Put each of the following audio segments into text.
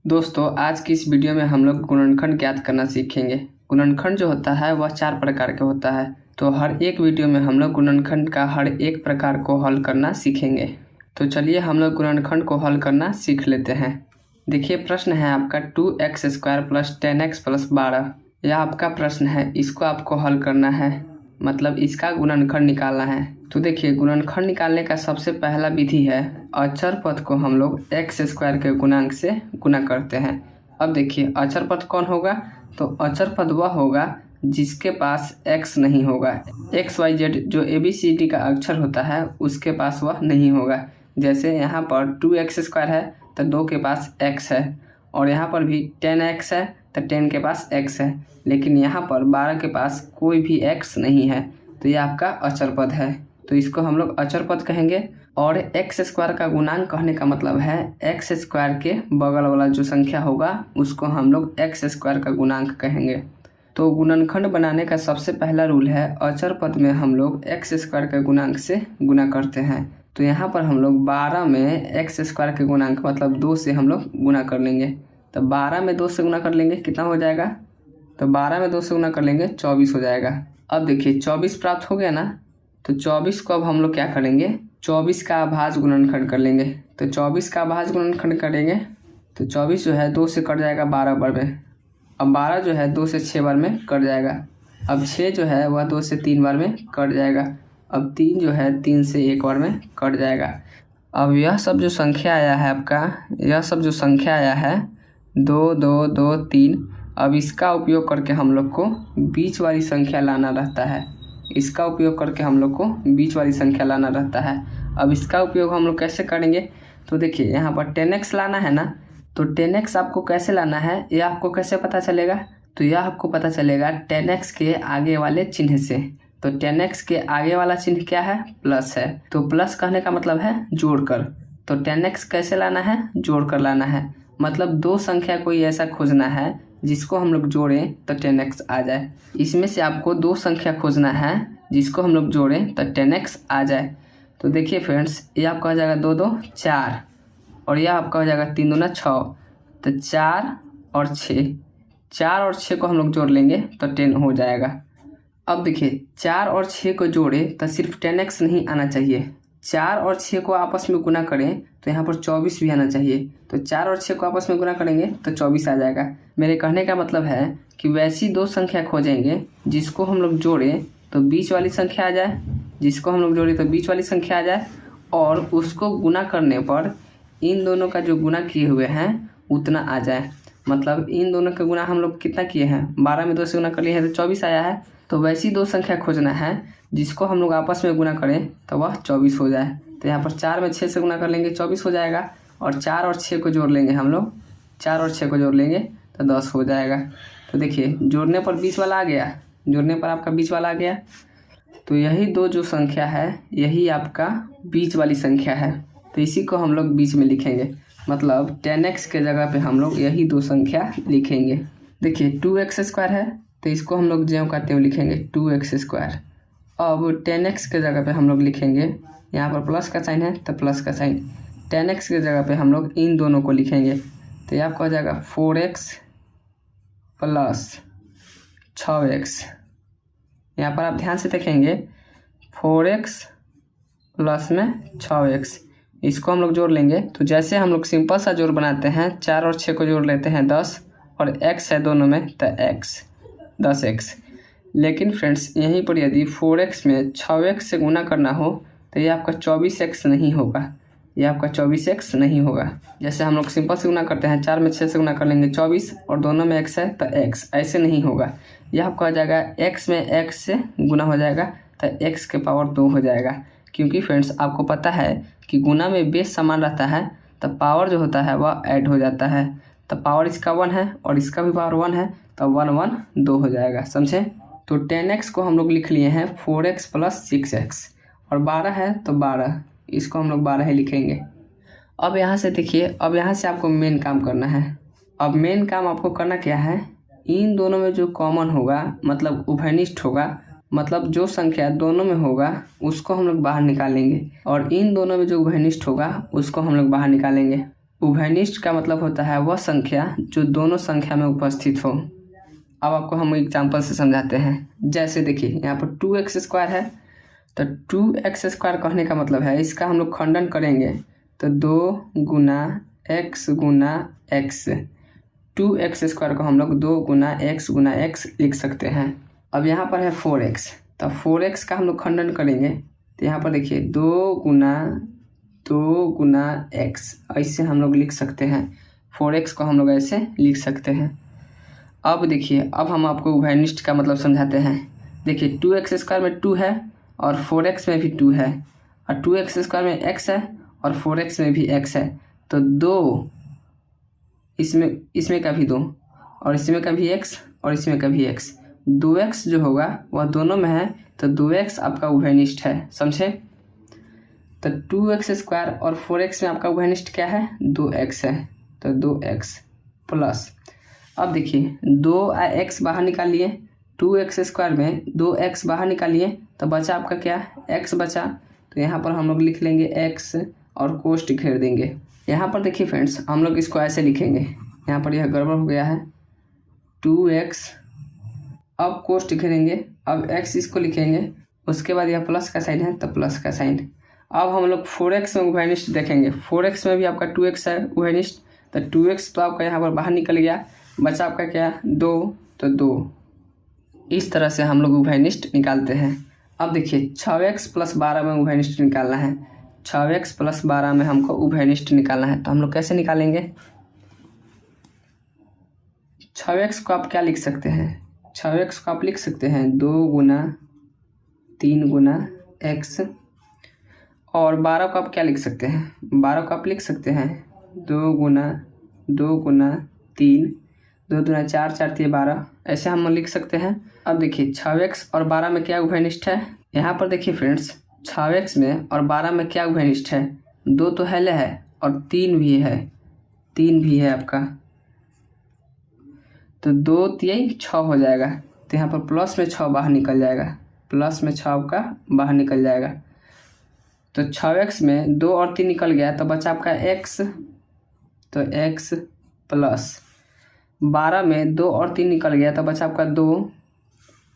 दोस्तों आज की इस वीडियो में हम लोग गुणनखंड ज्ञात करना सीखेंगे। गुणनखंड जो होता है वह 4 प्रकार के होता है। तो हर एक वीडियो में हम लोग गुणनखंड का हर एक प्रकार को हल करना सीखेंगे। तो चलिए हम लोग गुणनखंड को हल करना सीख लेते हैं। देखिए प्रश्न है आपका 2x² + 10x + 12। यह आपका प्रश्न है, इसको आपको हल करना है, मतलब इसका गुणनखंड निकालना है। तो देखिए गुणनखंड निकालने का सबसे पहला विधि है अचर पद को हम लोग x² के गुणांक से गुणा करते हैं। अब देखिए अचर पद कौन होगा, तो अचर पद वह होगा जिसके पास x नहीं होगा। x y z जो ABCD का अक्षर होता है उसके पास वह नहीं होगा। जैसे यहाँ पर 2x² है तो 2 के पास x है, और यहाँ पर भी 10x है तो 10 के पास x है, लेकिन यहाँ पर 12 के पास कोई भी x नहीं है, तो ये आपका अचर पद है। तो इसको हम लोग अचर पद कहेंगे। और x² का गुणांक कहने का मतलब है x² के बगल वाला जो संख्या होगा उसको हम लोग x² का गुणांक कहेंगे। तो गुणनखंड बनाने का सबसे पहला रूल है अचर पद में हम लोग x² के गुणांक से गुणा करते हैं। तो यहाँ पर हम लोग 12 में x² के गुणांक मतलब 2 से हम लोग गुणा कर लेंगे। तो 12 में 2 से गुणा कर लेंगे, कितना हो जाएगा, तो 12 में 2 से गुणा कर लेंगे 24 हो जाएगा। अब देखिए 24 प्राप्त हो गया ना, तो 24 को अब हम लोग क्या करेंगे, 24 का अभाज्य गुणनखंड कर लेंगे। तो 24 का अभाज्य गुणनखंड करेंगे तो 24 जो है 2 से कट जाएगा 12 बार में। अब 12 जो है 2 से 6 बार में कट जाएगा। अब 6 जो है वह 2 से 3 बार में कट जाएगा। अब 3 जो है 3 से 1 बार में कट जाएगा। अब यह सब जो संख्या आया है आपका, यह सब जो संख्या आया है 2 2 2 3, अब इसका उपयोग करके हम लोग को बीच वाली संख्या लाना रहता है। इसका उपयोग करके हम लोग को बीच वाली संख्या लाना रहता है। अब इसका उपयोग हम लोग कैसे करेंगे, तो देखिए यहाँ पर 10x लाना है ना, तो 10x आपको कैसे लाना है यह आपको कैसे पता चलेगा, तो यह आपको पता चलेगा 10x के आगे वाले चिन्ह से। तो 10x के आगे वाला चिन्ह क्या है, प्लस है। तो प्लस कहने का मतलब है जोड़कर। तो 10x कैसे लाना है, जोड़कर लाना है। मतलब दो संख्या कोई ऐसा खोजना है जिसको हम लोग जोड़ें तो 10x आ जाए। इसमें से आपको दो संख्या खोजना है जिसको हम लोग जोड़ें तो 10x आ जाए। तो देखिए फ्रेंड्स, ये आपका हो जाएगा 2 2 4, और यह आपका हो जाएगा 3 दूना 6। तो 4 और 6, 4 और 6 को हम लोग जोड़ लेंगे तो 10 हो जाएगा। अब देखिए 4 और 6 को जोड़े तो सिर्फ 10x नहीं आना चाहिए, 4 और 6 को आपस में गुना करें तो यहाँ पर 24 भी आना चाहिए। तो 4 और 6 को आपस में गुना करेंगे तो 24 आ जाएगा। मेरे कहने का मतलब है कि वैसी दो संख्या खोजेंगे जिसको हम लोग जोड़ें तो बीच वाली संख्या आ जाए, जिसको हम लोग जोड़ें तो बीच वाली संख्या आ जाए, और उसको गुना करने पर इन दोनों का जो गुना किए हुए हैं उतना आ जाए। मतलब इन दोनों का गुना हम लोग कितना किए हैं, 12 में 2 से गुना कर लिए हैं तो 24 आया है। तो वैसी दो संख्या खोजना है जिसको हम लोग आपस में गुना करें तो वह 24 हो जाए। तो यहाँ पर 4 में 6 से गुना कर लेंगे 24 हो जाएगा, और 4 और 6 को जोड़ लेंगे हम लोग, 4 और 6 को जोड़ लेंगे तो 10 हो जाएगा। तो देखिए जोड़ने पर बीच वाला आ गया, जोड़ने पर आपका बीच वाला आ गया। तो यही दो जो संख्या है यही आपका बीच वाली संख्या है। तो इसी को हम लोग बीच में लिखेंगे, मतलब 10x के जगह पे हम लोग यही दो संख्या लिखेंगे। देखिए 2x² है तो इसको हम लोग ज्यों का त्यों लिखेंगे 2x²। अब 10x के जगह पे हम लोग लिखेंगे, यहाँ पर प्लस का साइन है तो प्लस का साइन, 10x के जगह पे हम लोग इन दोनों को लिखेंगे। तो ये आपका हो जाएगा 4x + 6x। यहाँ पर आप ध्यान से देखेंगे 4x प्लस में 6x, इसको हम लोग जोड़ लेंगे। तो जैसे हम लोग सिंपल सा जोड़ बनाते हैं, 4 और 6 को जोड़ लेते हैं 10, और x है दोनों में तो x 10x। लेकिन फ्रेंड्स यहीं पर यदि 4x में 6x से गुना करना हो तो ये आपका 24x नहीं होगा, ये आपका 24x नहीं होगा। जैसे हम लोग सिंपल से गुना करते हैं, 4 में 6 से गुना कर लेंगे 24, और दोनों में x है तो x, ऐसे नहीं होगा। यह आपका हो जाएगा x में x से गुना हो जाएगा तो x के पावर 2 हो जाएगा। क्योंकि फ्रेंड्स आपको पता है कि गुना में बेस समान रहता है तो पावर जो होता है वह ऐड हो जाता है। तो पावर इसका 1 है और इसका भी पावर 1 है, तो 1 1 2 हो जाएगा, समझे। तो 10x को हम लोग लिख लिए हैं 4x + 6x, और 12 है तो 12, इसको हम लोग 12 ही लिखेंगे। अब यहाँ से देखिए, अब यहाँ से आपको मेन काम करना है। अब मेन काम आपको करना क्या है, इन दोनों में जो कॉमन होगा मतलब उभयनिष्ठ होगा, मतलब जो संख्या दोनों में होगा उसको हम लोग बाहर निकालेंगे, और इन दोनों में जो उभयनिष्ठ होगा उसको हम लोग बाहर निकालेंगे। उभयनिष्ठ का मतलब होता है वह संख्या जो दोनों संख्या में उपस्थित हो। अब आपको हम एग्जाम्पल से समझाते हैं। जैसे देखिए यहाँ पर 2x² है, तो 2x² कहने का मतलब है इसका हम लोग खंडन करेंगे तो 2 गुना x गुना x। 2x² को हम लोग 2 गुना x लिख सकते हैं। अब यहाँ पर है 4x, तो 4x का हम लोग खंडन करेंगे तो यहाँ पर देखिए 2 गुना x, ऐसे हम लोग लिख सकते हैं। 4x को हम लोग ऐसे लिख सकते हैं। अब देखिए अब हम आपको उभयनिष्ठ का मतलब समझाते हैं। देखिए 2x² में 2 है और 4x में भी 2 है, और 2x² में x है और 4x में भी x है, तो 2 इसमें का भी 2 और इसमें का भी x और इसमें का भी x, 2x जो होगा वह दोनों में है, तो 2x आपका उभयनिष्ठ है। समझे? तो 2x² और 4x में आपका उभयनिष्ठ क्या है? 2x है, तो 2x प्लस, अब देखिए 2x बाहर निकालिए, 2x² में 2x बाहर निकालिए तो बचा आपका क्या? x बचा, तो यहाँ पर हम लोग लिख लेंगे x और कोष्ठ घेर देंगे। यहाँ पर देखिए फ्रेंड्स हम लोग इसको ऐसे लिखेंगे, यहाँ पर यह गड़बड़ हो गया है, 2x, अब कोष्ठ घेरेंगे, अब x इसको लिखेंगे, उसके बाद यह प्लस का साइन है तो प्लस का साइन। अब हम लोग 4x में उभयनिष्ठ देखेंगे, 4x में भी आपका 2x है उभयनिष्ठ, तो 2x तो आपका यहाँ पर बाहर निकल गया, बचा आपका क्या? 2, तो 2। इस तरह से हम लोग उभयनिष्ठ निकालते हैं। अब देखिए 6x + 12 में उभयनिष्ठ निकालना है, 6x + 12 में हमको उभयनिष्ठ निकालना है, तो हम लोग कैसे निकालेंगे? 6x को आप क्या लिख सकते हैं? 6x को आप लिख सकते हैं 2 गुना 3 गुना x, और 12 को आप क्या लिख सकते हैं? 12 को आप लिख सकते हैं 2 गुना 3, 2 दूना 4, 4 3 12, ऐसे हम लिख सकते हैं। अब देखिए 6x और 12 में क्या उभयनिष्ठ है? यहाँ पर देखिए फ्रेंड्स 6x में और 12 में क्या उभयनिष्ठ है? 2 तो हेले है और 3 भी है, 3 भी है आपका, तो 2 3 6 हो जाएगा, तो यहाँ पर प्लस में 6 बाहर निकल जाएगा, प्लस में 6 आपका बाहर निकल जाएगा, तो 6x में 2 और 3 निकल गया तो बचा आपका x, तो x प्लस 12 में 2 और 3 निकल गया तो बचा आपका 2,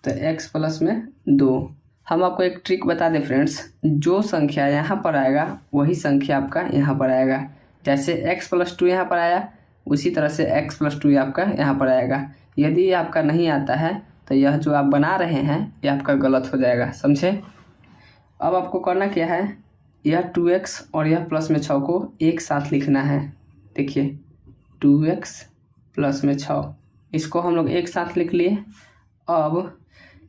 तो x प्लस में 2। हम आपको एक ट्रिक बता दें फ्रेंड्स, जो संख्या यहाँ पर आएगा वही संख्या आपका यहाँ पर आएगा। जैसे x + 2 यहाँ पर आया, उसी तरह से x + 2 आपका यहाँ पर आएगा। यदि ये आपका नहीं आता है तो यह जो आप बना रहे हैं यह आपका गलत हो जाएगा। समझे? अब आपको करना क्या है, यह 2x और यह प्लस में 6 को एक साथ लिखना है। देखिए 2x प्लस में 6, इसको हम लोग एक साथ लिख लिए। अब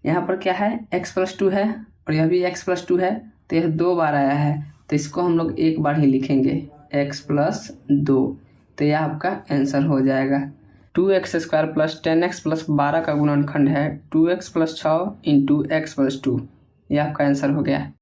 यहाँ पर क्या है? x + 2 है और यह भी x + 2 है, तो यह 2 बार आया है, तो इसको हम लोग एक बार ही लिखेंगे x + 2, तो यह आपका आंसर हो जाएगा। 2x² + 10x + 12 का गुणनखंड है 2x + 6 × x + 2, यह आपका आंसर हो गया।